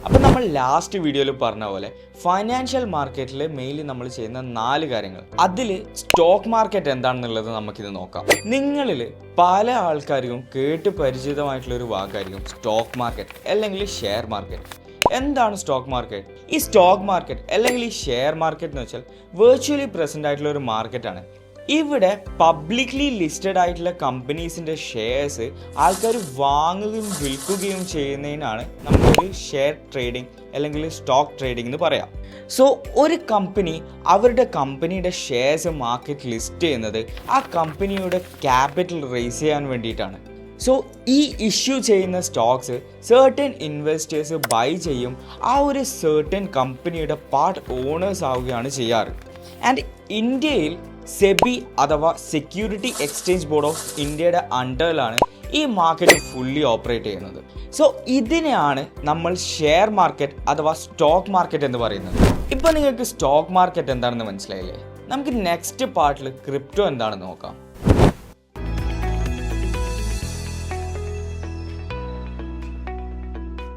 അപ്പോൾ നമ്മൾ ലാസ്റ്റ് വീഡിയോയിൽ പറഞ്ഞ പോലെ ഫൈനാൻഷ്യൽ മാർക്കറ്റിൽ മെയിൻലി നമ്മൾ ചെയ്യുന്ന 4 കാര്യങ്ങൾ, അതിൽ സ്റ്റോക്ക് മാർക്കറ്റ് എന്താണെന്നുള്ളത് നമുക്കിത് നോക്കാം. നിങ്ങളിൽ പല ആൾക്കാർക്കും കേട്ട് പരിചിതമായിട്ടുള്ളൊരു വാക്കായിരിക്കും സ്റ്റോക്ക് മാർക്കറ്റ് അല്ലെങ്കിൽ ഷെയർ മാർക്കറ്റ്. എന്താണ് സ്റ്റോക്ക് മാർക്കറ്റ്? ഈ സ്റ്റോക്ക് മാർക്കറ്റ് അല്ലെങ്കിൽ ഈ ഷെയർ മാർക്കറ്റ് എന്ന് വെച്ചാൽ വെർച്വലി പ്രസൻ്റ് ആയിട്ടുള്ള ഒരു മാർക്കറ്റാണ്. ഇവിടെ പബ്ലിക്ലി ലിസ്റ്റഡ് ആയിട്ടുള്ള കമ്പനീസിൻ്റെ ഷെയർസ് ആൾക്കാർ വാങ്ങുകയും വിൽക്കുകയും ചെയ്യുന്നതിനാണ് നമ്മളൊരു ഷെയർ ട്രേഡിംഗ് അല്ലെങ്കിൽ സ്റ്റോക്ക് ട്രേഡിംഗ് എന്ന് പറയാം. സോ ഒരു കമ്പനി അവരുടെ കമ്പനിയുടെ ഷെയർസ് മാർക്കറ്റ് ലിസ്റ്റ് ചെയ്യുന്നത് ആ കമ്പനിയുടെ ക്യാപിറ്റൽ റേസ് ചെയ്യാൻ വേണ്ടിയിട്ടാണ്. സോ ഈ ഇഷ്യൂ ചെയ്യുന്ന സ്റ്റോക്സ് സർട്ടൻ ഇൻവെസ്റ്റേഴ്സ് ബൈ ചെയ്യും, ആ ഒരു സർട്ടൻ കമ്പനിയുടെ പാർട്ട് ഓണേഴ്സ് ആവുകയാണ് ചെയ്യാറ്. ആൻഡ് ഇന്ത്യയിൽ സെബി അഥവാ സെക്യൂരിറ്റി എക്സ്ചേഞ്ച് ബോർഡ് ഓഫ് ഇന്ത്യയുടെ അണ്ടറിലാണ് ഈ മാർക്കറ്റ് ഫുള്ളി ഓപ്പറേറ്റ് ചെയ്യുന്നത്. സോ ഇതിനെയാണ് നമ്മൾ ഷെയർ മാർക്കറ്റ് അഥവാ സ്റ്റോക്ക് മാർക്കറ്റ് എന്ന് പറയുന്നത്. ഇപ്പോൾ നിങ്ങൾക്ക് സ്റ്റോക്ക് മാർക്കറ്റ് എന്താണെന്ന് മനസ്സിലായില്ലേ? നമുക്ക് നെക്സ്റ്റ് പാർട്ടിൽ ക്രിപ്റ്റോ എന്താണെന്ന് നോക്കാം.